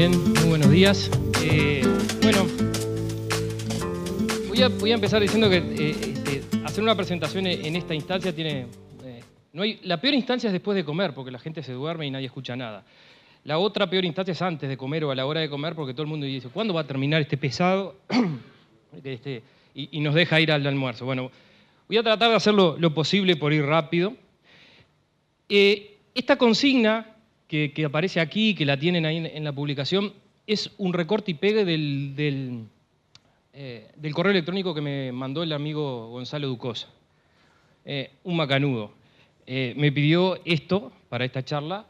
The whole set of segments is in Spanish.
bien, muy buenos días. Bueno, voy a empezar diciendo que hacer una presentación en esta instancia tiene... la peor instancia es después de comer, porque la gente se duerme y nadie escucha nada. La otra peor instancia es antes de comer o a la hora de comer, porque todo el mundo dice, ¿cuándo va a terminar este pesado? Y nos deja ir al almuerzo. Bueno, voy a tratar de hacer lo posible por ir rápido. Esta consigna que aparece aquí, que la tienen ahí en la publicación, es un recorte y pegue del correo electrónico que me mandó el amigo Gonzalo Ducosa. Un macanudo. Me pidió esto para esta charla,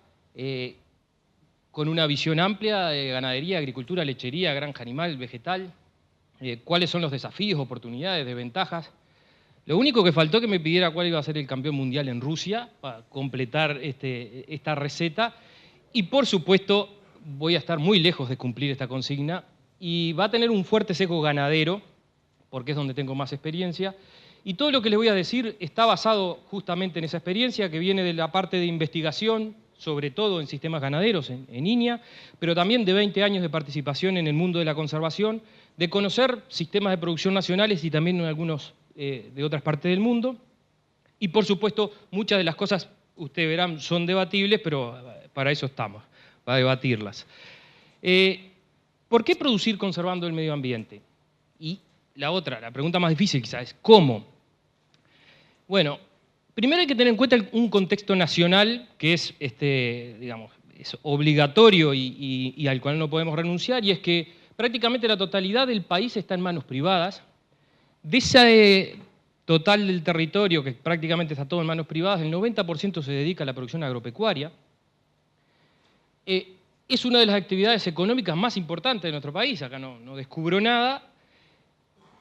con una visión amplia de ganadería, agricultura, lechería, granja animal, vegetal, cuáles son los desafíos, oportunidades, desventajas. Lo único que faltó que me pidiera cuál iba a ser el campeón mundial en Rusia para completar esta receta. Y por supuesto voy a estar muy lejos de cumplir esta consigna y va a tener un fuerte sesgo ganadero, porque es donde tengo más experiencia. Y todo lo que les voy a decir está basado justamente en esa experiencia que viene de la parte de investigación, sobre todo en sistemas ganaderos, en INIA, pero también de 20 años de participación en el mundo de la conservación, de conocer sistemas de producción nacionales y también algunos de otras partes del mundo. Y por supuesto, muchas de las cosas, ustedes verán, son debatibles, pero para eso estamos, para debatirlas. ¿Por qué producir conservando el medio ambiente? Y la pregunta más difícil quizás es ¿cómo? Bueno, primero hay que tener en cuenta un contexto nacional que es, digamos, es obligatorio y al cual no podemos renunciar, y es que prácticamente la totalidad del país está en manos privadas. De ese total del territorio, que prácticamente está todo en manos privadas, el 90% se dedica a la producción agropecuaria. Es una de las actividades económicas más importantes de nuestro país, acá no descubro nada.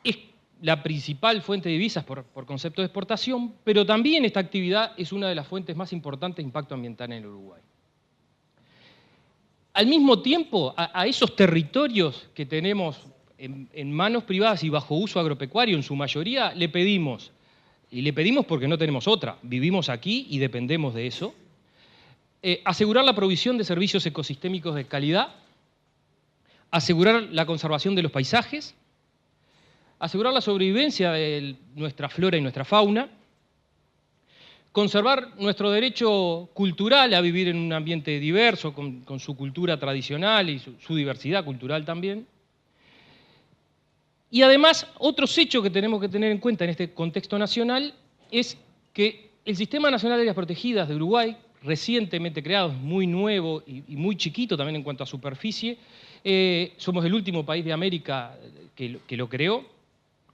Es la principal fuente de divisas por concepto de exportación, pero también esta actividad es una de las fuentes más importantes de impacto ambiental en el Uruguay. Al mismo tiempo, a esos territorios que tenemos en manos privadas y bajo uso agropecuario, en su mayoría, le pedimos porque no tenemos otra, vivimos aquí y dependemos de eso, asegurar la provisión de servicios ecosistémicos de calidad, asegurar la conservación de los paisajes, asegurar la sobrevivencia de nuestra flora y nuestra fauna, conservar nuestro derecho cultural a vivir en un ambiente diverso, con su cultura tradicional y su diversidad cultural también. Y además, otros hechos que tenemos que tener en cuenta en este contexto nacional es que el Sistema Nacional de Áreas Protegidas de Uruguay, recientemente creado, es muy nuevo y muy chiquito también en cuanto a superficie, somos el último país de América que lo creó,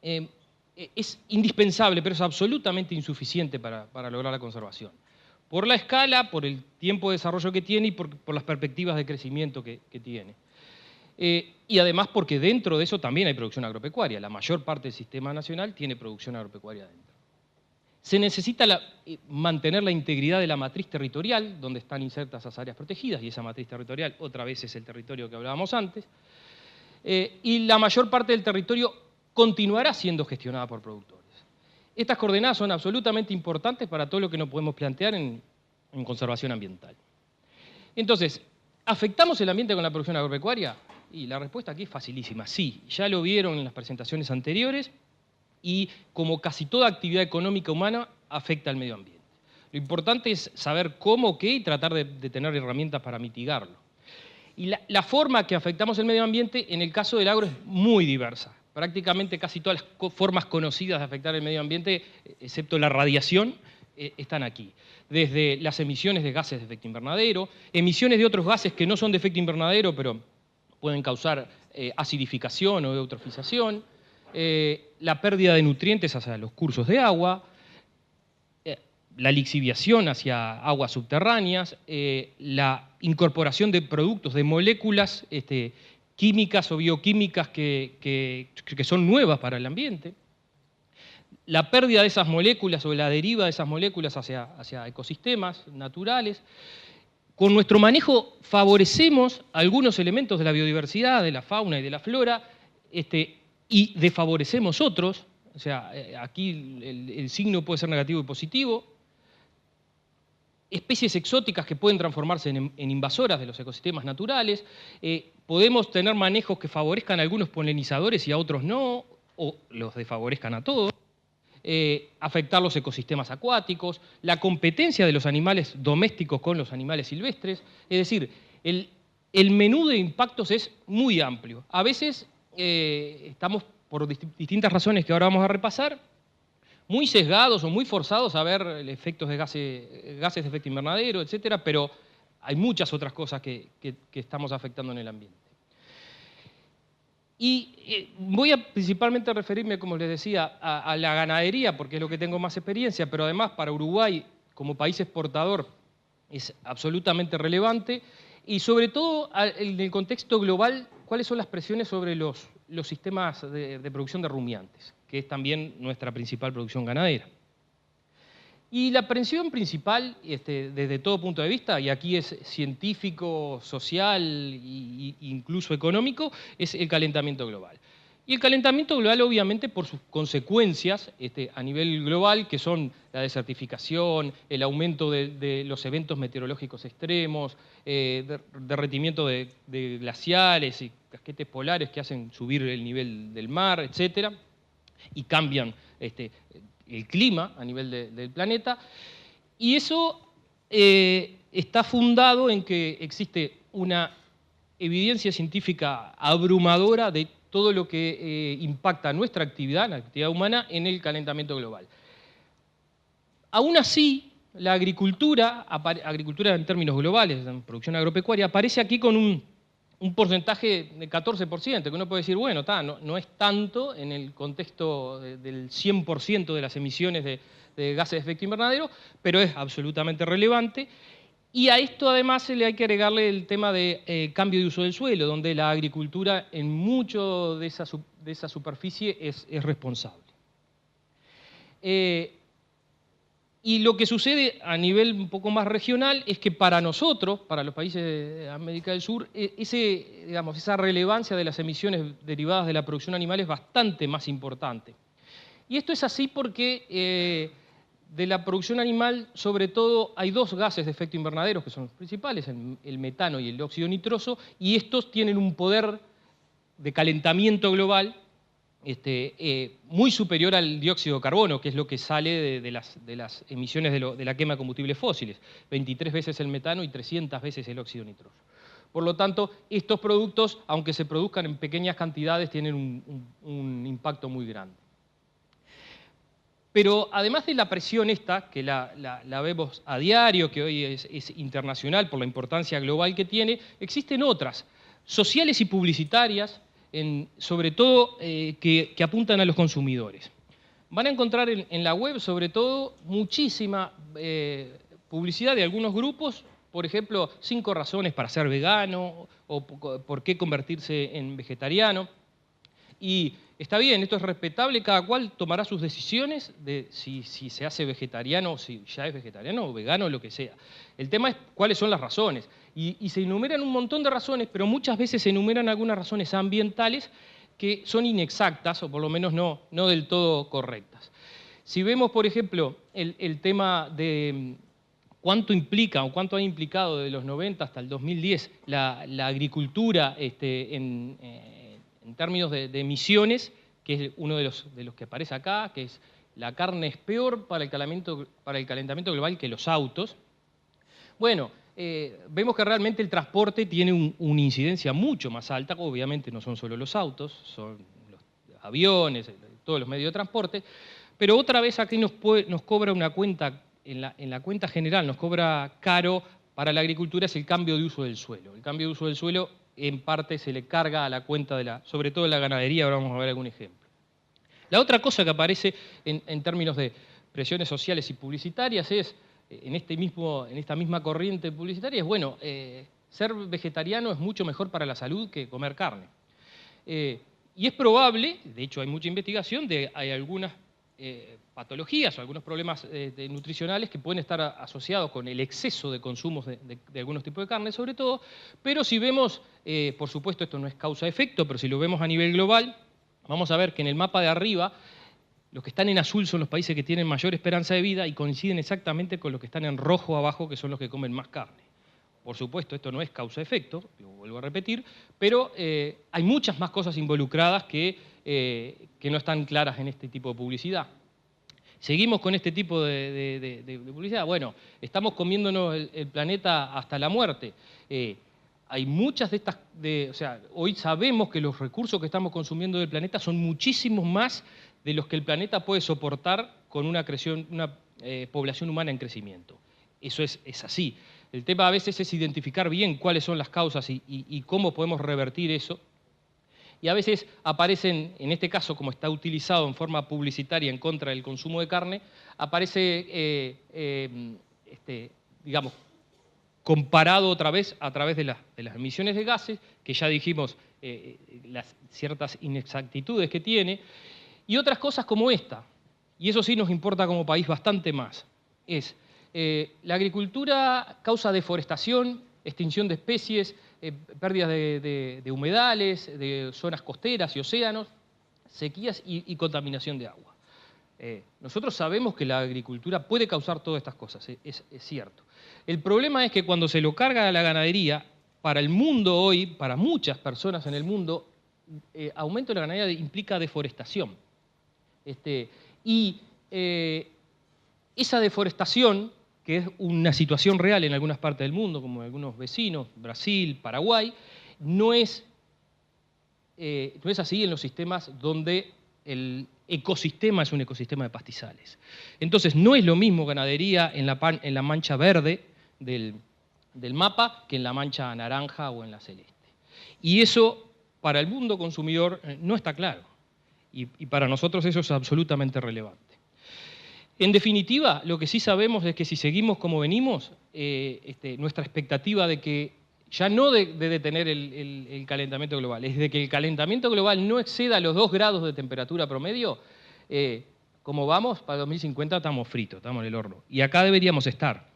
es indispensable, pero es absolutamente insuficiente para lograr la conservación. Por la escala, por el tiempo de desarrollo que tiene y por las perspectivas de crecimiento que tiene. Y además porque dentro de eso también hay producción agropecuaria. La mayor parte del sistema nacional tiene producción agropecuaria dentro. Se necesita mantener la integridad de la matriz territorial, donde están insertas esas áreas protegidas, y esa matriz territorial otra vez es el territorio que hablábamos antes. Y la mayor parte del territorio continuará siendo gestionada por productores. Estas coordenadas son absolutamente importantes para todo lo que nos podemos plantear en conservación ambiental. Entonces, ¿afectamos el ambiente con la producción agropecuaria? Y la respuesta aquí es facilísima, sí. Ya lo vieron en las presentaciones anteriores y como casi toda actividad económica humana afecta al medio ambiente. Lo importante es saber cómo, qué y tratar de tener herramientas para mitigarlo. Y la forma que afectamos el medio ambiente en el caso del agro es muy diversa. Prácticamente casi todas las formas conocidas de afectar el medio ambiente, excepto la radiación, están aquí. Desde las emisiones de gases de efecto invernadero, emisiones de otros gases que no son de efecto invernadero, pero pueden causar acidificación o eutrofización, la pérdida de nutrientes hacia los cursos de agua, la lixiviación hacia aguas subterráneas, la incorporación de productos, de moléculas químicas o bioquímicas que son nuevas para el ambiente, la pérdida de esas moléculas o la deriva de esas moléculas hacia ecosistemas naturales. Con nuestro manejo favorecemos algunos elementos de la biodiversidad, de la fauna y de la flora, y desfavorecemos otros. O sea, aquí el signo puede ser negativo y positivo. especies exóticas que pueden transformarse en invasoras de los ecosistemas naturales, podemos tener manejos que favorezcan a algunos polinizadores y a otros no, o los desfavorezcan a todos, afectar los ecosistemas acuáticos, la competencia de los animales domésticos con los animales silvestres, es decir, el menú de impactos es muy amplio. A veces estamos, por distintas razones que ahora vamos a repasar, muy sesgados o muy forzados a ver efectos de gases de efecto invernadero, etcétera, pero hay muchas otras cosas que estamos afectando en el ambiente. Y voy a principalmente referirme, como les decía, a la ganadería, porque es lo que tengo más experiencia, pero además para Uruguay, como país exportador, es absolutamente relevante, y sobre todo en el contexto global, cuáles son las presiones sobre los sistemas de producción de rumiantes, que es también nuestra principal producción ganadera. Y la presión principal, desde todo punto de vista, y aquí es científico, social e incluso económico, es el calentamiento global. Y el calentamiento global, obviamente, por sus consecuencias a nivel global, que son la desertificación, el aumento de los eventos meteorológicos extremos, derretimiento de glaciares y casquetes polares que hacen subir el nivel del mar, etcétera, y cambian el clima a nivel del planeta. Y eso está fundado en que existe una evidencia científica abrumadora de todo lo que impacta nuestra actividad, la actividad humana, en el calentamiento global. Aún así, la agricultura en términos globales, en producción agropecuaria, aparece aquí con un porcentaje de 14%, que uno puede decir, bueno, no es tanto en el contexto del 100% de las emisiones de gases de efecto invernadero, pero es absolutamente relevante. Y a esto además se le hay que agregarle el tema de cambio de uso del suelo, donde la agricultura en mucho de esa superficie es responsable. Y lo que sucede a nivel un poco más regional es que para nosotros, para los países de América del Sur, esa relevancia de las emisiones derivadas de la producción animal es bastante más importante. Y esto es así porque de la producción animal, sobre todo, hay dos gases de efecto invernadero que son los principales, el metano y el óxido nitroso, y estos tienen un poder de calentamiento global muy superior al dióxido de carbono, que es lo que sale de las emisiones de la quema de combustibles fósiles, 23 veces el metano y 300 veces el óxido nitroso. Por lo tanto, estos productos, aunque se produzcan en pequeñas cantidades, tienen un impacto muy grande. Pero además de la presión esta, que la vemos a diario, que hoy es internacional por la importancia global que tiene, existen otras, sociales y publicitarias, sobre todo que apuntan a los consumidores. Van a encontrar en la web, sobre todo, muchísima publicidad de algunos grupos, por ejemplo, 5 razones para ser vegano o por qué convertirse en vegetariano. Y está bien, esto es respetable, cada cual tomará sus decisiones de si se hace vegetariano o si ya es vegetariano o vegano o lo que sea. El tema es cuáles son las razones. Y se enumeran un montón de razones, pero muchas veces se enumeran algunas razones ambientales que son inexactas o por lo menos no del todo correctas. Si vemos, por ejemplo, el tema de cuánto implica o cuánto ha implicado de los 90 hasta el 2010 la agricultura en términos de emisiones, que es uno de los que aparece acá, que es la carne es peor para el calentamiento global que los autos. Bueno, vemos que realmente el transporte tiene una incidencia mucho más alta, obviamente no son solo los autos, son los aviones, todos los medios de transporte, pero otra vez aquí nos cobra una cuenta, en la cuenta general nos cobra caro para la agricultura, es el cambio de uso del suelo. El cambio de uso del suelo en parte se le carga a la cuenta sobre todo de la ganadería, ahora vamos a ver algún ejemplo. La otra cosa que aparece en términos de presiones sociales y publicitarias es, en esta misma corriente publicitaria, es, bueno, ser vegetariano es mucho mejor para la salud que comer carne. Y es probable, de hecho hay mucha investigación, hay algunas patologías o algunos problemas nutricionales que pueden estar asociados con el exceso de consumos de algunos tipos de carne, sobre todo, pero si vemos, por supuesto esto no es causa-efecto, pero si lo vemos a nivel global, vamos a ver que en el mapa de arriba Los que están en azul son los países que tienen mayor esperanza de vida y coinciden exactamente con los que están en rojo abajo, que son los que comen más carne. Por supuesto, esto no es causa-efecto, lo vuelvo a repetir, pero hay muchas más cosas involucradas que no están claras en este tipo de publicidad. ¿Seguimos con este tipo de publicidad? Bueno, estamos comiéndonos el planeta hasta la muerte. Hay muchas de estas, o sea, hoy sabemos que los recursos que estamos consumiendo del planeta son muchísimos más de los que el planeta puede soportar con una población humana en crecimiento. Eso es así. El tema a veces es identificar bien cuáles son las causas y cómo podemos revertir eso. Y a veces aparecen, en este caso, como está utilizado en forma publicitaria en contra del consumo de carne, aparece, digamos, comparado otra vez a través de las emisiones de gases, que ya dijimos las ciertas inexactitudes que tiene, y otras cosas como esta, y eso sí nos importa como país bastante más, es la agricultura causa deforestación, extinción de especies, pérdidas de humedales, de zonas costeras y océanos, sequías y contaminación de agua. Nosotros sabemos que la agricultura puede causar todas estas cosas, es cierto. El problema es que cuando se lo carga a la ganadería, para el mundo hoy, para muchas personas en el mundo, aumento de la ganadería implica deforestación. Esa deforestación, que es una situación real en algunas partes del mundo, como en algunos vecinos, Brasil, Paraguay, no es así en los sistemas donde el ecosistema es un ecosistema de pastizales. Entonces, no es lo mismo ganadería en la mancha verde del mapa que en la mancha naranja o en la celeste. Y eso, para el mundo consumidor, no está claro. Y para nosotros eso es absolutamente relevante. En definitiva, lo que sí sabemos es que si seguimos como venimos, nuestra expectativa de que ya no de detener el calentamiento global, es de que el calentamiento global no exceda los 2 grados de temperatura promedio, como vamos, para 2050 estamos fritos, estamos en el horno. Y acá deberíamos estar.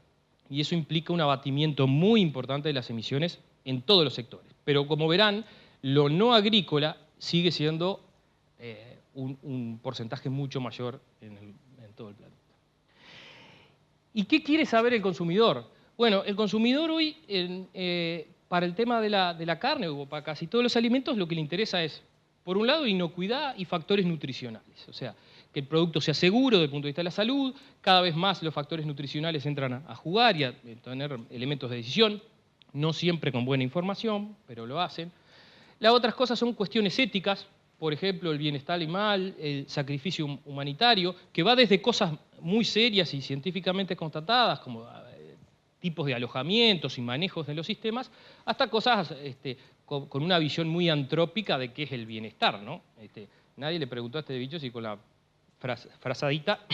Y eso implica un abatimiento muy importante de las emisiones en todos los sectores. Pero como verán, lo no agrícola sigue siendo un porcentaje mucho mayor en todo el planeta. ¿Y qué quiere saber el consumidor? Bueno, el consumidor hoy, para el tema de la carne o para casi todos los alimentos, lo que le interesa es, por un lado, inocuidad y factores nutricionales. O sea, que el producto sea seguro desde el punto de vista de la salud, cada vez más los factores nutricionales entran a jugar y a tener elementos de decisión, no siempre con buena información, pero lo hacen. Las otras cosas son cuestiones éticas, por ejemplo, el bienestar animal, el sacrificio humanitario, que va desde cosas muy serias y científicamente constatadas, como tipos de alojamientos y manejos de los sistemas, hasta cosas con una visión muy antrópica de qué es el bienestar, ¿no? Nadie le preguntó a este bicho si con la frazadita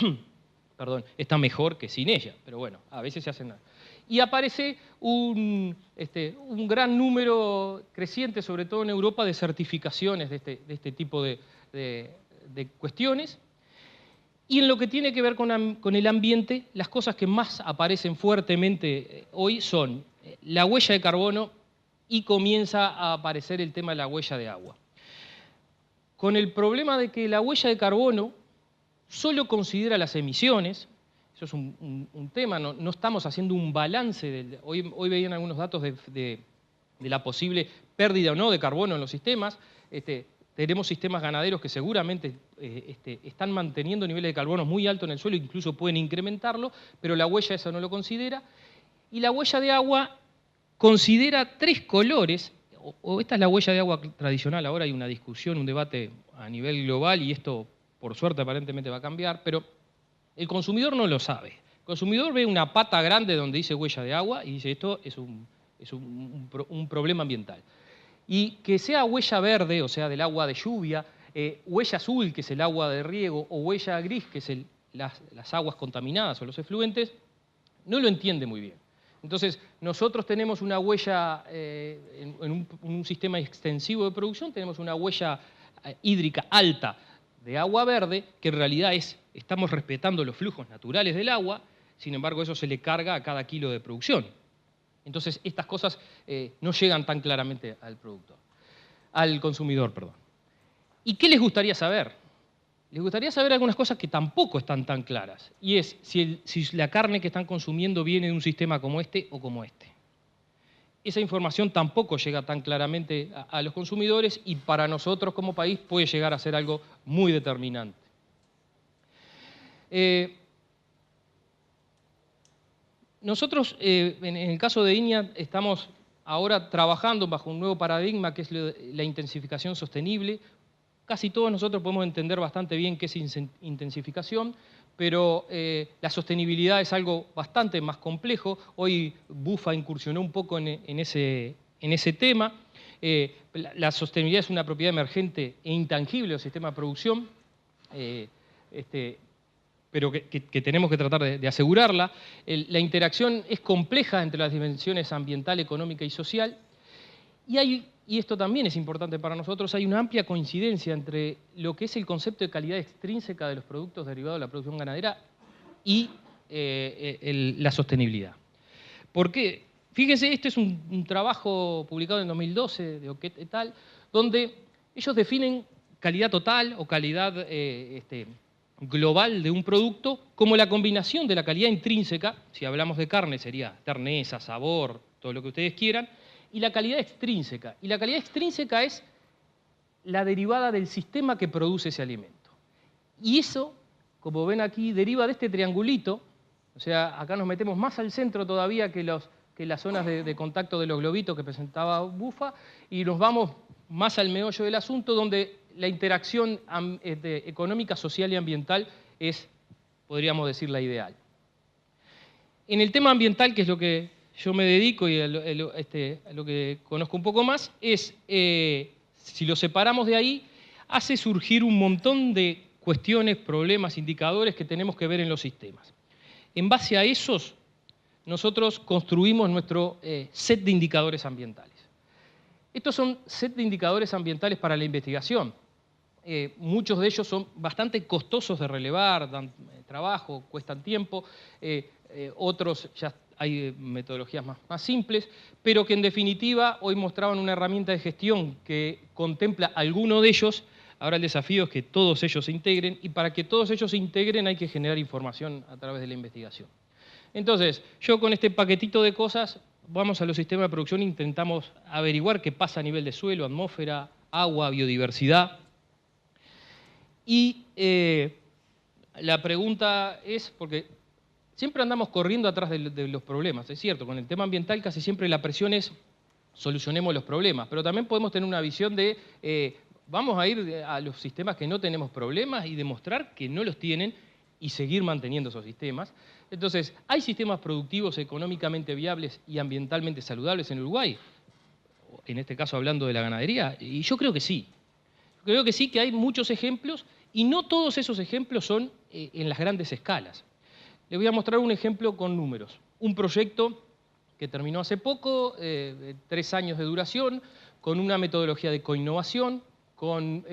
perdón, está mejor que sin ella, pero bueno, a veces se hacen nada. Y aparece un gran número creciente, sobre todo en Europa, de certificaciones de este tipo de cuestiones. Y en lo que tiene que ver con el ambiente, las cosas que más aparecen fuertemente hoy son la huella de carbono y comienza a aparecer el tema de la huella de agua. Con el problema de que la huella de carbono solo considera las emisiones. Eso es un tema, no estamos haciendo un balance. Hoy veían algunos datos de la posible pérdida o no de carbono en los sistemas. Tenemos sistemas ganaderos que seguramente están manteniendo niveles de carbono muy altos en el suelo, incluso pueden incrementarlo, pero la huella eso no lo considera. Y la huella de agua considera 3 colores, o esta es la huella de agua tradicional, ahora hay una discusión, un debate a nivel global y esto por suerte aparentemente va a cambiar, pero el consumidor no lo sabe. El consumidor ve una pata grande donde dice huella de agua y dice esto es un problema ambiental. Y que sea huella verde, o sea, del agua de lluvia, huella azul, que es el agua de riego, o huella gris, que es las aguas contaminadas o los efluentes, no lo entiende muy bien. Entonces, nosotros tenemos una huella, en un sistema extensivo de producción, tenemos una huella hídrica alta de agua verde, que en realidad estamos respetando los flujos naturales del agua, sin embargo eso se le carga a cada kilo de producción. Entonces estas cosas no llegan tan claramente al consumidor. ¿Y qué les gustaría saber? les gustaría saber algunas cosas que tampoco están tan claras. Y es si la carne que están consumiendo viene de un sistema como este o como este. Esa información tampoco llega tan claramente a los consumidores y para nosotros como país puede llegar a ser algo muy determinante. Nosotros, en el caso de INEA, estamos ahora trabajando bajo un nuevo paradigma que es la intensificación sostenible. Casi todos nosotros podemos entender bastante bien qué es intensificación, pero la sostenibilidad es algo bastante más complejo. Hoy Bufa incursionó un poco en ese tema. La sostenibilidad es una propiedad emergente e intangible del sistema de producción, pero que tenemos que tratar de asegurarla. La interacción es compleja entre las dimensiones ambiental, económica y social. Y esto también es importante para nosotros, hay una amplia coincidencia entre lo que es el concepto de calidad extrínseca de los productos derivados de la producción ganadera y la sostenibilidad. ¿Por qué? Fíjense, este es un trabajo publicado en 2012 de Oquet et al., donde ellos definen calidad total o calidad global de un producto como la combinación de la calidad intrínseca, si hablamos de carne sería terneza, sabor, todo lo que ustedes quieran, y la calidad extrínseca. Y la calidad extrínseca es la derivada del sistema que produce ese alimento. Y eso, como ven aquí, deriva de este triangulito, o sea, acá nos metemos más al centro todavía que las zonas de contacto de los globitos que presentaba Bufa, y nos vamos más al meollo del asunto, donde la interacción económica, social y ambiental es, podríamos decir, la ideal. En el tema ambiental, que es lo que yo me dedico y a lo que conozco un poco más, si lo separamos de ahí, hace surgir un montón de cuestiones, problemas, indicadores que tenemos que ver en los sistemas. En base a esos, nosotros construimos nuestro set de indicadores ambientales. Estos son set de indicadores ambientales para la investigación. Muchos de ellos son bastante costosos de relevar, dan trabajo, cuestan tiempo, otros ya hay metodologías más simples, pero que en definitiva hoy mostraban una herramienta de gestión que contempla alguno de ellos. Ahora el desafío es que todos ellos se integren, y para que todos ellos se integren hay que generar información a través de la investigación. Entonces, yo con este paquetito de cosas vamos a los sistemas de producción e intentamos averiguar qué pasa a nivel de suelo, atmósfera, agua, biodiversidad. Y la pregunta es, porque siempre andamos corriendo atrás de los problemas, es cierto, con el tema ambiental casi siempre la presión es solucionemos los problemas, pero también podemos tener una visión de vamos a ir a los sistemas que no tenemos problemas y demostrar que no los tienen y seguir manteniendo esos sistemas. Entonces, ¿hay sistemas productivos económicamente viables y ambientalmente saludables en Uruguay? En este caso hablando de la ganadería, y yo creo que sí. Creo que sí, que hay muchos ejemplos, y no todos esos ejemplos son en las grandes escalas. Les voy a mostrar un ejemplo con números. Un proyecto que terminó hace poco, 3 años de duración, con una metodología de coinnovación, con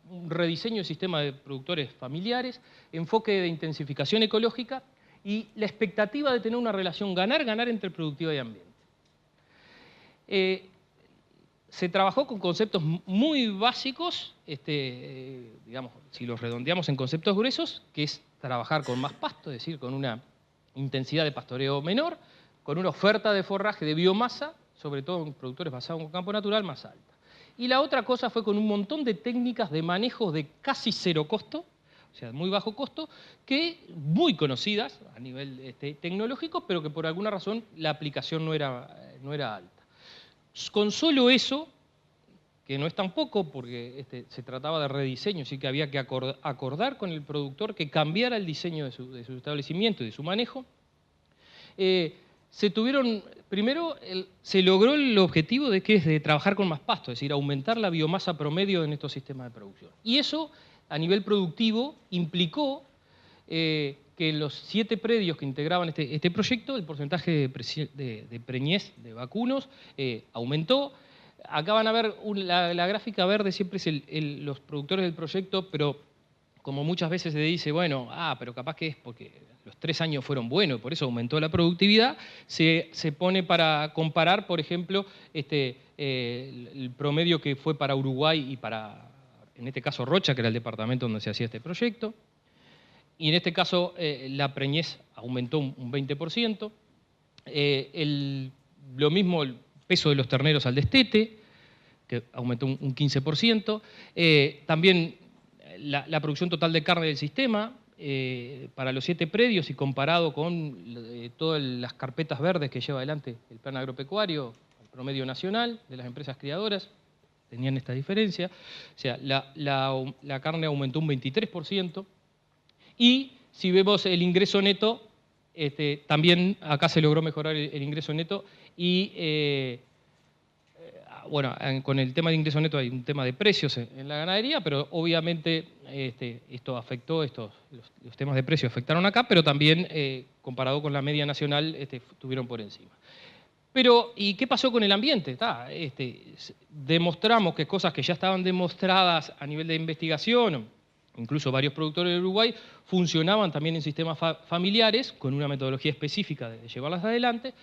un rediseño del sistema de productores familiares, enfoque de intensificación ecológica y la expectativa de tener una relación ganar-ganar entre productividad y ambiente. Se trabajó con conceptos muy básicos, digamos, si los redondeamos en conceptos gruesos, que es trabajar con más pasto, es decir, con una intensidad de pastoreo menor, con una oferta de forraje de biomasa, sobre todo en productores basados en campo natural, más alta. Y la otra cosa fue con un montón de técnicas de manejo de casi cero costo, o sea, muy bajo costo, que muy conocidas a nivel tecnológico, pero que por alguna razón la aplicación no era alta. Con solo eso, que no es tan poco, porque se trataba de rediseño, así que había que acordar con el productor que cambiara el diseño de su establecimiento y de su manejo, primero se logró el objetivo de trabajar con más pasto, es decir, aumentar la biomasa promedio en estos sistemas de producción. Y eso, a nivel productivo, implicó que en los 7 predios que integraban este proyecto, el porcentaje de preñez de vacunos aumentó. Acá van a ver la gráfica verde, siempre es los productores del proyecto, pero como muchas veces se dice, bueno, pero capaz que es porque los 3 años fueron buenos y por eso aumentó la productividad, se pone para comparar, por ejemplo, el promedio que fue para Uruguay y para en este caso Rocha, que era el departamento donde se hacía este proyecto, y en este caso la preñez aumentó un 20%, lo mismo el peso de los terneros al destete, que aumentó un 15%, también la producción total de carne del sistema, para los 7 predios y comparado con todas las carpetas verdes que lleva adelante el plan agropecuario, el promedio nacional de las empresas criadoras, tenían esta diferencia. O sea, la carne aumentó un 23%. Y si vemos el ingreso neto, también acá se logró mejorar el ingreso neto y bueno, con el tema de ingreso neto hay un tema de precios en la ganadería, pero obviamente esto afectó, los temas de precios afectaron acá, pero también comparado con la media nacional estuvieron por encima. Pero, ¿y qué pasó con el ambiente? Demostramos que cosas que ya estaban demostradas a nivel de investigación, incluso varios productores de Uruguay, funcionaban también en sistemas familiares, con una metodología específica de llevarlas adelante.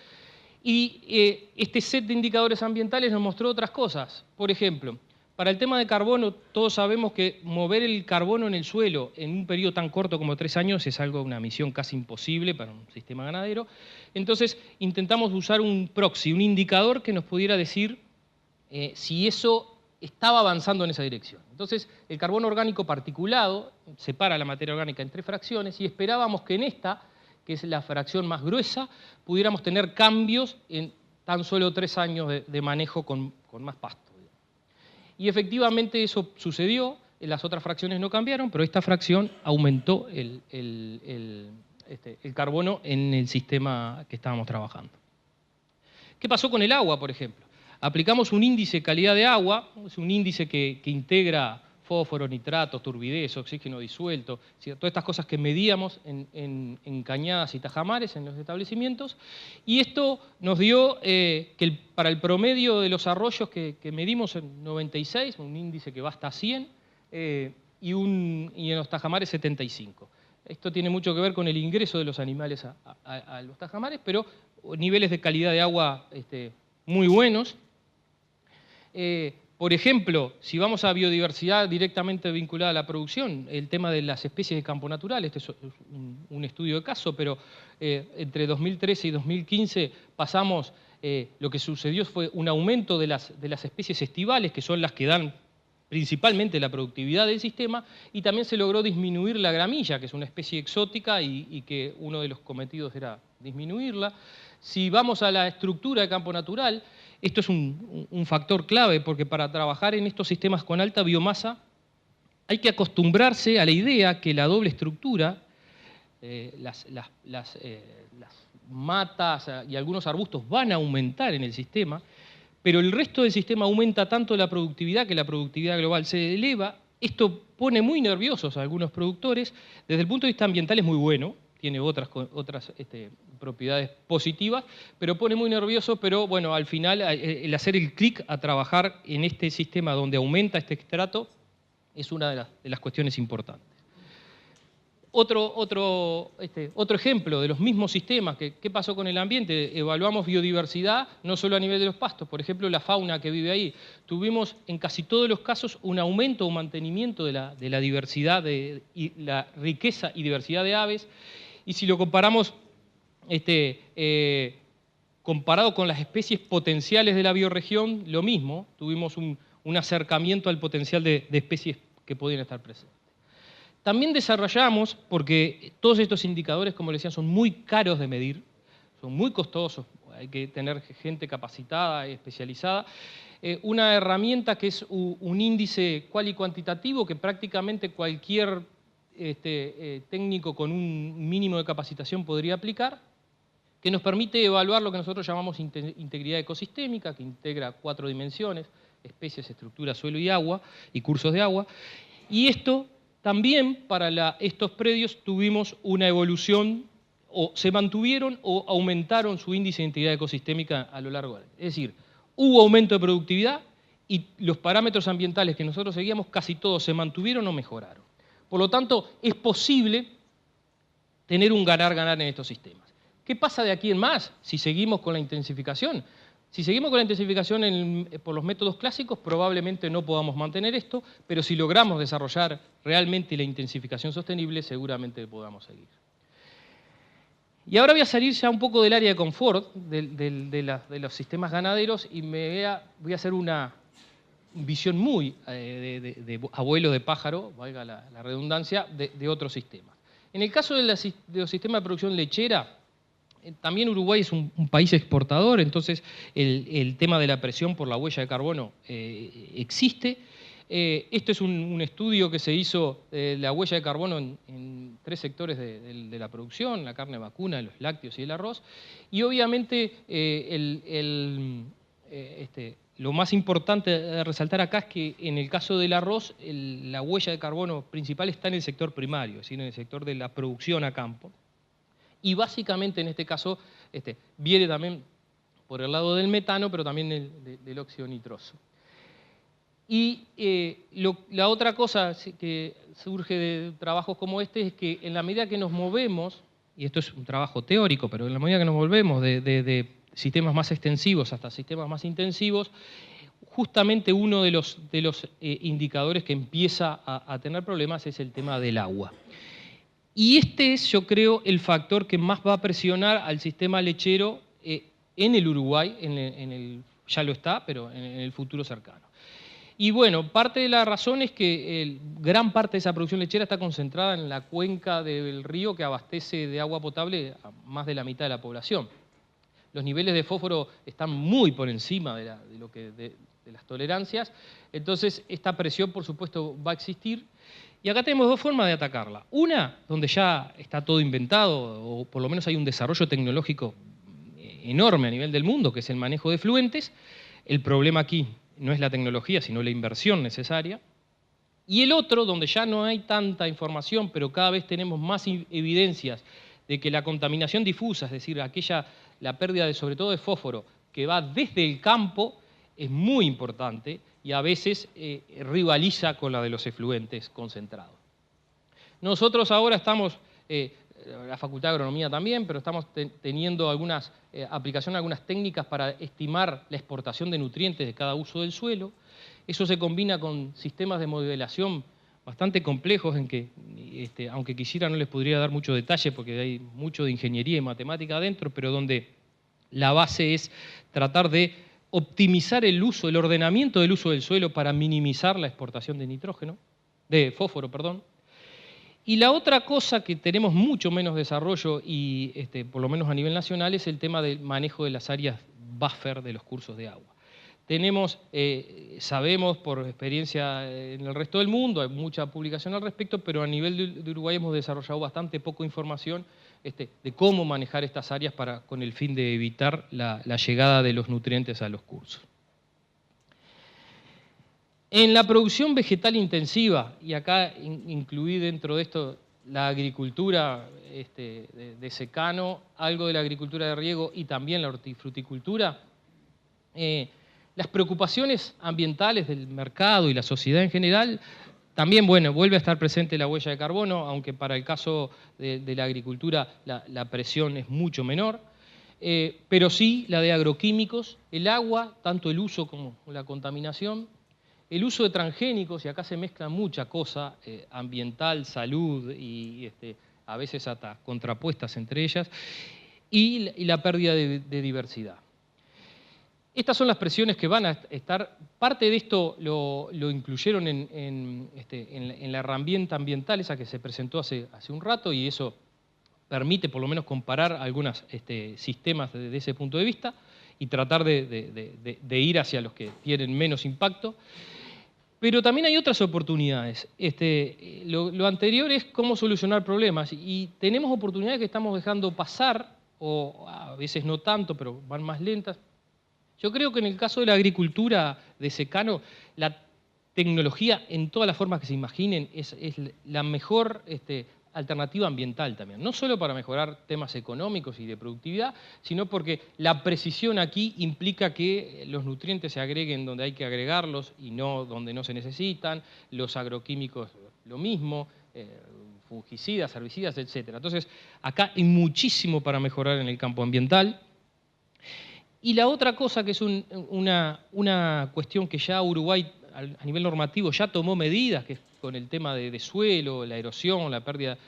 Y este set de indicadores ambientales nos mostró otras cosas. Por ejemplo, para el tema de carbono, todos sabemos que mover el carbono en el suelo en un periodo tan corto como 3 años es una misión casi imposible para un sistema ganadero. Entonces, intentamos usar un proxy, un indicador que nos pudiera decir si eso estaba avanzando en esa dirección. Entonces, el carbono orgánico particulado separa la materia orgánica en 3 fracciones y esperábamos que en esta, que es la fracción más gruesa, pudiéramos tener cambios en tan solo 3 años de manejo con más pasto. Y efectivamente eso sucedió, las otras fracciones no cambiaron, pero esta fracción aumentó el carbono en el sistema que estábamos trabajando. ¿Qué pasó con el agua, por ejemplo? Aplicamos un índice de calidad de agua, es un índice que integra fósforo, nitratos, turbidez, oxígeno disuelto, todas estas cosas que medíamos en cañadas y tajamares en los establecimientos. Y esto nos dio que para el promedio de los arroyos que medimos en 96, un índice que va hasta 100, y en los tajamares 75. Esto tiene mucho que ver con el ingreso de los animales a los tajamares, pero niveles de calidad de agua muy buenos. Por ejemplo, si vamos a biodiversidad directamente vinculada a la producción, el tema de las especies de campo natural, este es un estudio de caso, pero entre 2013 y 2015 pasamos, lo que sucedió fue un aumento de las especies estivales, que son las que dan principalmente la productividad del sistema, y también se logró disminuir la gramilla, que es una especie exótica y que uno de los cometidos era disminuirla. Si vamos a la estructura de campo natural, esto es un factor clave, porque para trabajar en estos sistemas con alta biomasa hay que acostumbrarse a la idea que la doble estructura, las matas y algunos arbustos van a aumentar en el sistema, pero el resto del sistema aumenta tanto la productividad que la productividad global se eleva. Esto pone muy nerviosos a algunos productores. Desde el punto de vista ambiental es muy bueno, tiene otras propiedades positivas, pero pone muy nervioso, pero bueno, al final el hacer el clic a trabajar en este sistema donde aumenta este estrato es una de las cuestiones importantes. Otro ejemplo de los mismos sistemas, ¿qué pasó con el ambiente? Evaluamos biodiversidad, no solo a nivel de los pastos, por ejemplo, la fauna que vive ahí. Tuvimos en casi todos los casos un aumento o mantenimiento de la diversidad, y la riqueza y diversidad de aves, y si lo comparamos comparado con las especies potenciales de la bioregión, lo mismo, tuvimos un acercamiento al potencial de especies que podían estar presentes. También desarrollamos, porque todos estos indicadores, como les decía, son muy caros de medir, son muy costosos, hay que tener gente capacitada y especializada, una herramienta que es un índice cual y cuantitativo que prácticamente cualquier técnico con un mínimo de capacitación podría aplicar, que nos permite evaluar lo que nosotros llamamos integridad ecosistémica, que integra 4 dimensiones, especies, estructura, suelo y agua, y cursos de agua. Y esto también para estos predios tuvimos una evolución, o se mantuvieron o aumentaron su índice de integridad ecosistémica a lo largo del año. Es decir, hubo aumento de productividad y los parámetros ambientales que nosotros seguíamos casi todos se mantuvieron o mejoraron. Por lo tanto, es posible tener un ganar-ganar en estos sistemas. ¿Qué pasa de aquí en más si seguimos con la intensificación? Si seguimos con la intensificación por los métodos clásicos, probablemente no podamos mantener esto, pero si logramos desarrollar realmente la intensificación sostenible, seguramente podamos seguir. Y ahora voy a salir ya un poco del área de confort de los sistemas ganaderos y voy a hacer una visión muy de abuelo de pájaro, valga la redundancia, de otros sistemas. En el caso de los sistemas de producción lechera, también Uruguay es un país exportador, entonces el tema de la presión por la huella de carbono existe. Esto es un estudio que se hizo de la huella de carbono en 3 sectores de la producción, la carne vacuna, los lácteos y el arroz. Y obviamente lo más importante de resaltar acá es que en el caso del arroz, la huella de carbono principal está en el sector primario, es decir, en el sector de la producción a campo. Y básicamente en este caso viene también por el lado del metano, pero también del óxido nitroso. Y la otra cosa que surge de trabajos como este es que en la medida que nos movemos, y esto es un trabajo teórico, pero en la medida que nos volvemos de sistemas más extensivos hasta sistemas más intensivos, justamente uno de los indicadores que empieza a tener problemas es el tema del agua. Y este es, yo creo, el factor que más va a presionar al sistema lechero en el Uruguay, ya lo está, pero en el futuro cercano. Y bueno, parte de la razón es que gran parte de esa producción lechera está concentrada en la cuenca del río que abastece de agua potable a más de la mitad de la población. Los niveles de fósforo están muy por encima de las tolerancias, entonces esta presión, por supuesto, va a existir. Y acá tenemos 2 formas de atacarla. Una, donde ya está todo inventado, o por lo menos hay un desarrollo tecnológico enorme a nivel del mundo, que es el manejo de efluentes. El problema aquí no es la tecnología, sino la inversión necesaria. Y el otro, donde ya no hay tanta información, pero cada vez tenemos más evidencias de que la contaminación difusa, es decir, la pérdida sobre todo de fósforo, que va desde el campo, es muy importante y a veces rivaliza con la de los efluentes concentrados. Nosotros ahora estamos, la Facultad de Agronomía también, pero estamos teniendo aplicación de algunas técnicas para estimar la exportación de nutrientes de cada uso del suelo. Eso se combina con sistemas de modelación bastante complejos en que, aunque quisiera no les podría dar mucho detalle porque hay mucho de ingeniería y matemática adentro, pero donde la base es tratar de optimizar el ordenamiento del uso del suelo para minimizar la exportación de fósforo, perdón. Y la otra cosa que tenemos mucho menos desarrollo, y por lo menos a nivel nacional, es el tema del manejo de las áreas buffer de los cursos de agua. Sabemos por experiencia en el resto del mundo, hay mucha publicación al respecto, pero a nivel de Uruguay hemos desarrollado bastante poca información de cómo manejar estas áreas con el fin de evitar la llegada de los nutrientes a los cursos. En la producción vegetal intensiva, y acá incluí dentro de esto la agricultura de secano, algo de la agricultura de riego y también la hortifruticultura, las preocupaciones ambientales del mercado y la sociedad en general, también, bueno, vuelve a estar presente la huella de carbono, aunque para el caso de la agricultura la presión es mucho menor, pero sí la de agroquímicos, el agua, tanto el uso como la contaminación, el uso de transgénicos, y acá se mezcla mucha cosa, ambiental, salud y a veces hasta contrapuestas entre ellas, y la pérdida de diversidad. Estas son las presiones que van a estar. Parte de esto lo incluyeron en la herramienta ambiental, esa que se presentó hace un rato, y eso permite por lo menos comparar algunos sistemas desde ese punto de vista y tratar de ir hacia los que tienen menos impacto. Pero también hay otras oportunidades. Lo anterior es cómo solucionar problemas, y tenemos oportunidades que estamos dejando pasar, o a veces no tanto, pero van más lentas. Yo creo que en el caso de la agricultura de secano, la tecnología en todas las formas que se imaginen es la mejor alternativa ambiental también. No solo para mejorar temas económicos y de productividad, sino porque la precisión aquí implica que los nutrientes se agreguen donde hay que agregarlos y no donde no se necesitan, los agroquímicos lo mismo, fungicidas, herbicidas, etc. Entonces, acá hay muchísimo para mejorar en el campo ambiental. Y la otra cosa que es una cuestión que ya Uruguay a nivel normativo ya tomó medidas, que es con el tema de suelo, la erosión, la pérdida,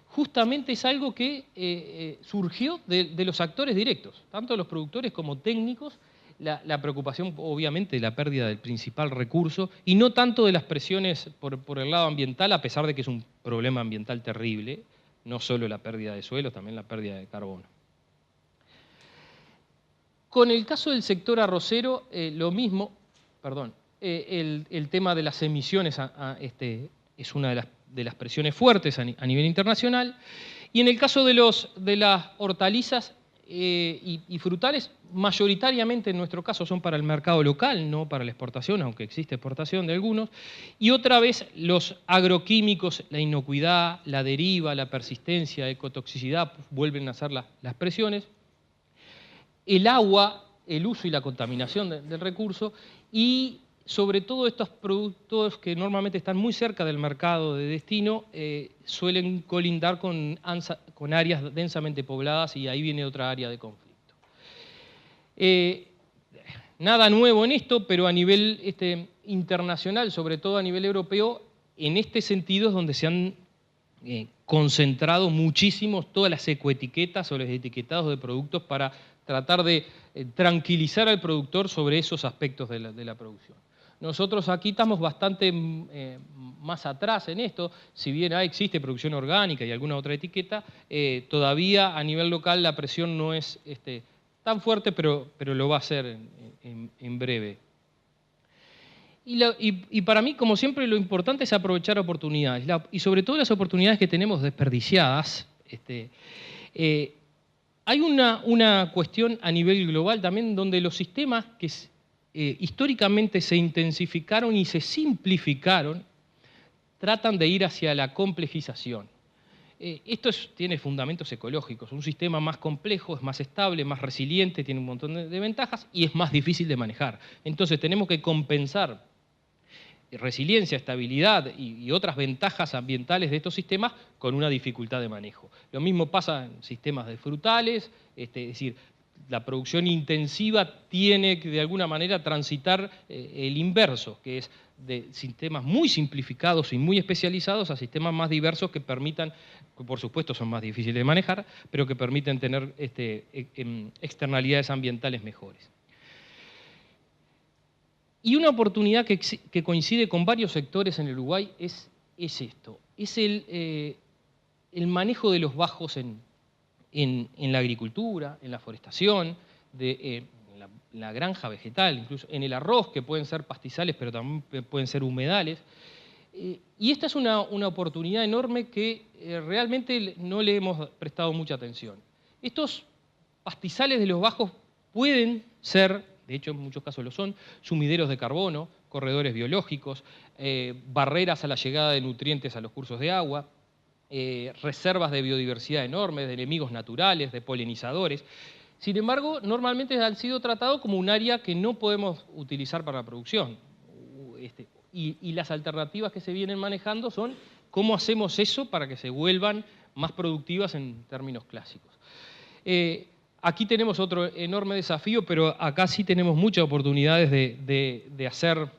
justamente es algo que surgió de los actores directos, tanto los productores como técnicos, la preocupación obviamente de la pérdida del principal recurso y no tanto de las presiones por el lado ambiental, a pesar de que es un problema ambiental terrible, no solo la pérdida de suelos, también la pérdida de carbono. Con el caso del sector arrocero, lo mismo, perdón, el tema de las emisiones es una de las presiones fuertes a nivel internacional. Y en el caso de las hortalizas y frutales, mayoritariamente en nuestro caso son para el mercado local, no para la exportación, aunque existe exportación de algunos. Y otra vez los agroquímicos, la inocuidad, la deriva, la persistencia, ecotoxicidad, vuelven a ser las presiones. El agua, el uso y la contaminación del recurso y sobre todo estos productos que normalmente están muy cerca del mercado de destino suelen colindar con áreas densamente pobladas y ahí viene otra área de conflicto. Nada nuevo en esto, pero a nivel internacional, sobre todo a nivel europeo, en este sentido es donde se han concentrado muchísimo todas las ecoetiquetas o los etiquetados de productos para tratar de tranquilizar al productor sobre esos aspectos de la producción. Nosotros aquí estamos bastante más atrás en esto, si bien existe producción orgánica y alguna otra etiqueta, todavía a nivel local la presión no es tan fuerte, pero lo va a ser en breve. Y para mí, como siempre, lo importante es aprovechar oportunidades, y sobre todo las oportunidades que tenemos desperdiciadas. Hay una cuestión a nivel global también donde los sistemas que históricamente se intensificaron y se simplificaron tratan de ir hacia la complejización. Esto tiene fundamentos ecológicos. Un sistema más complejo es más estable, más resiliente, tiene un montón de ventajas y es más difícil de manejar. Entonces tenemos que compensar resiliencia, estabilidad y otras ventajas ambientales de estos sistemas con una dificultad de manejo. Lo mismo pasa en sistemas de frutales, es decir, la producción intensiva tiene que de alguna manera transitar el inverso, que es de sistemas muy simplificados y muy especializados a sistemas más diversos que permitan, que por supuesto son más difíciles de manejar, pero que permiten tener externalidades ambientales mejores. Y una oportunidad que coincide con varios sectores en el Uruguay es esto, es el manejo de los bajos en la agricultura, en la forestación, en la granja vegetal, incluso en el arroz, que pueden ser pastizales, pero también pueden ser humedales. Y esta es una oportunidad enorme que realmente no le hemos prestado mucha atención. Estos pastizales de los bajos pueden ser, de hecho en muchos casos lo son, sumideros de carbono, corredores biológicos, barreras a la llegada de nutrientes a los cursos de agua, reservas de biodiversidad enormes, de enemigos naturales, de polinizadores. Sin embargo, normalmente han sido tratados como un área que no podemos utilizar para la producción. Y las alternativas que se vienen manejando son cómo hacemos eso para que se vuelvan más productivas en términos clásicos. Aquí tenemos otro enorme desafío, pero acá sí tenemos muchas oportunidades de hacer,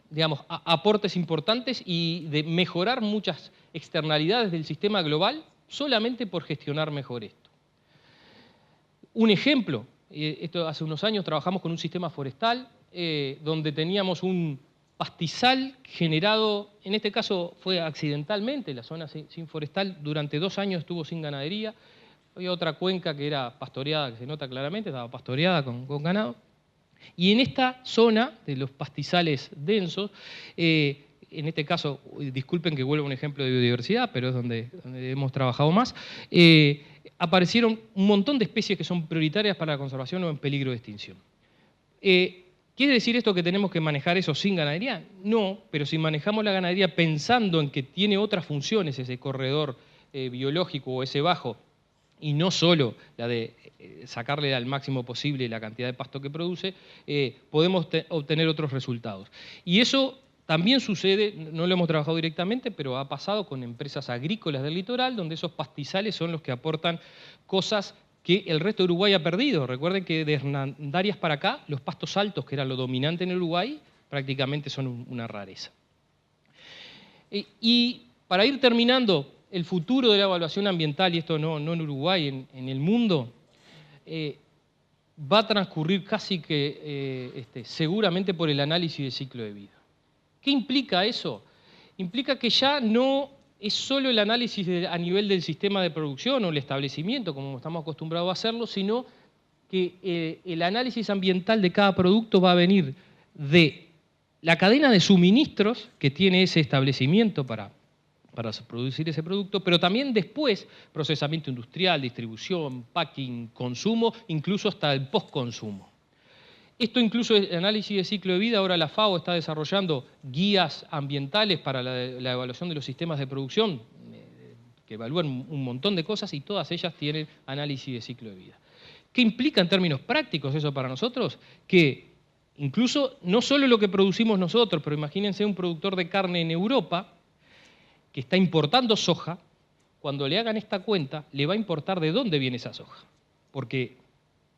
digamos, aportes importantes y de mejorar muchas externalidades del sistema global solamente por gestionar mejor esto. Un ejemplo, esto hace unos años trabajamos con un sistema forestal donde teníamos un pastizal generado, en este caso fue accidentalmente, la zona sin forestal durante 2 años estuvo sin ganadería. Había otra cuenca que era pastoreada, que se nota claramente, estaba pastoreada con ganado. Y en esta zona de los pastizales densos, en este caso, disculpen que vuelva un ejemplo de biodiversidad, pero es donde hemos trabajado más, aparecieron un montón de especies que son prioritarias para la conservación o en peligro de extinción. ¿Quiere decir esto que tenemos que manejar eso sin ganadería? No, pero si manejamos la ganadería pensando en que tiene otras funciones ese corredor biológico o ese bajo, y no solo la de sacarle al máximo posible la cantidad de pasto que produce, podemos obtener otros resultados. Y eso también sucede, no lo hemos trabajado directamente, pero ha pasado con empresas agrícolas del litoral, donde esos pastizales son los que aportan cosas que el resto de Uruguay ha perdido. Recuerden que de Hernandarias para acá, los pastos altos, que eran lo dominante en el Uruguay, prácticamente son una rareza. Y para ir terminando, el futuro de la evaluación ambiental, y esto no en Uruguay, en el mundo, va a transcurrir casi que seguramente por el análisis de ciclo de vida. ¿Qué implica eso? Implica que ya no es solo el análisis a nivel del sistema de producción o el establecimiento, como estamos acostumbrados a hacerlo, sino que el análisis ambiental de cada producto va a venir de la cadena de suministros que tiene ese establecimiento para producir ese producto, pero también después procesamiento industrial, distribución, packing, consumo, incluso hasta el postconsumo. Esto incluso el análisis de ciclo de vida, ahora la FAO está desarrollando guías ambientales para la evaluación de los sistemas de producción, que evalúan un montón de cosas y todas ellas tienen análisis de ciclo de vida. ¿Qué implica en términos prácticos eso para nosotros? Que incluso no solo lo que producimos nosotros, pero imagínense un productor de carne en Europa que está importando soja, cuando le hagan esta cuenta, le va a importar de dónde viene esa soja. Porque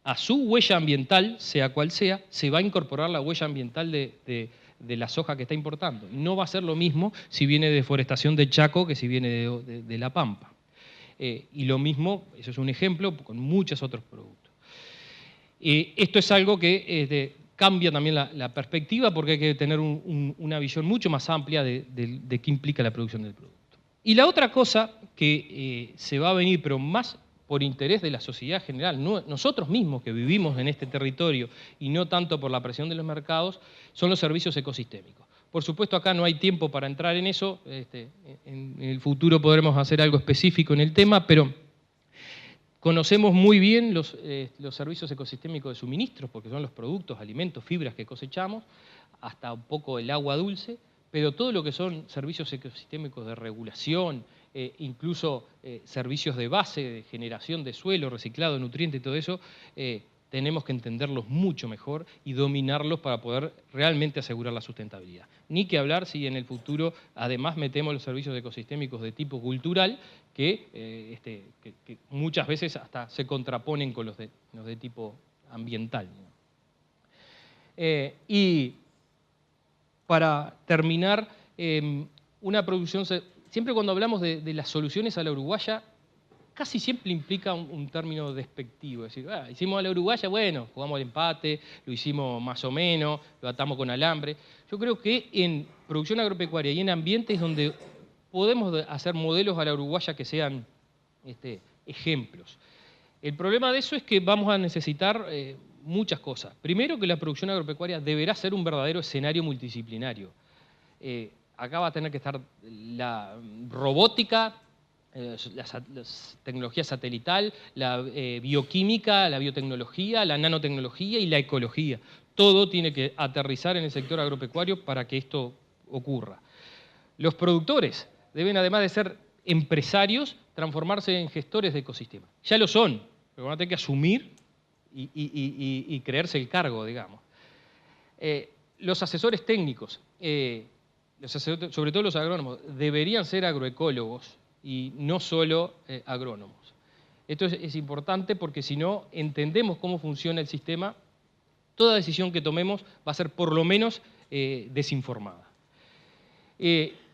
a su huella ambiental, sea cual sea, se va a incorporar la huella ambiental de la soja que está importando. No va a ser lo mismo si viene de deforestación del Chaco que si viene de La Pampa. Y lo mismo, eso es un ejemplo, con muchos otros productos. Esto es algo que cambia también la perspectiva porque hay que tener una visión mucho más amplia de qué implica la producción del producto. Y la otra cosa que se va a venir, pero más por interés de la sociedad general, nosotros mismos que vivimos en este territorio y no tanto por la presión de los mercados, son los servicios ecosistémicos. Por supuesto, acá no hay tiempo para entrar en eso, en el futuro podremos hacer algo específico en el tema, pero conocemos muy bien los servicios ecosistémicos de suministros, porque son los productos, alimentos, fibras que cosechamos, hasta un poco el agua dulce, pero todo lo que son servicios ecosistémicos de regulación, incluso servicios de base, de generación de suelo, reciclado, nutriente y todo eso, tenemos que entenderlos mucho mejor y dominarlos para poder realmente asegurar la sustentabilidad. Ni que hablar si en el futuro además metemos los servicios ecosistémicos de tipo cultural, que muchas veces hasta se contraponen con los de tipo ambiental. Y para terminar, una producción, siempre cuando hablamos de las soluciones a la uruguaya, casi siempre implica un término despectivo, es decir, hicimos a la uruguaya, bueno, jugamos al empate, lo hicimos más o menos, lo atamos con alambre. Yo creo que en producción agropecuaria y en ambiente es donde podemos hacer modelos a la uruguaya que sean ejemplos. El problema de eso es que vamos a necesitar muchas cosas. Primero, que la producción agropecuaria deberá ser un verdadero escenario multidisciplinario. Acá va a tener que estar la robótica, la tecnología satelital, la bioquímica, la biotecnología, la nanotecnología y la ecología. Todo tiene que aterrizar en el sector agropecuario para que esto ocurra. Los productores deben, además de ser empresarios, transformarse en gestores de ecosistemas. Ya lo son, pero van a tener que asumir y creerse el cargo, digamos. Los asesores técnicos, sobre todo los agrónomos, deberían ser agroecólogos y no solo agrónomos. Esto es importante porque si no entendemos cómo funciona el sistema, toda decisión que tomemos va a ser por lo menos desinformada.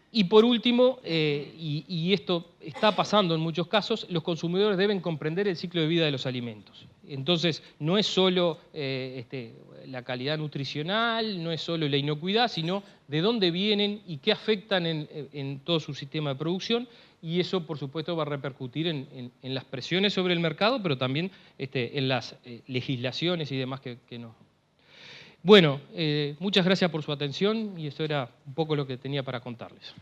Y por último, y esto está pasando en muchos casos, los consumidores deben comprender el ciclo de vida de los alimentos. Entonces, no es solo la calidad nutricional, no es solo la inocuidad, sino de dónde vienen y qué afectan en todo su sistema de producción, y eso, por supuesto, va a repercutir en las presiones sobre el mercado, pero también en las legislaciones y demás que nos... Bueno, muchas gracias por su atención y eso era un poco lo que tenía para contarles.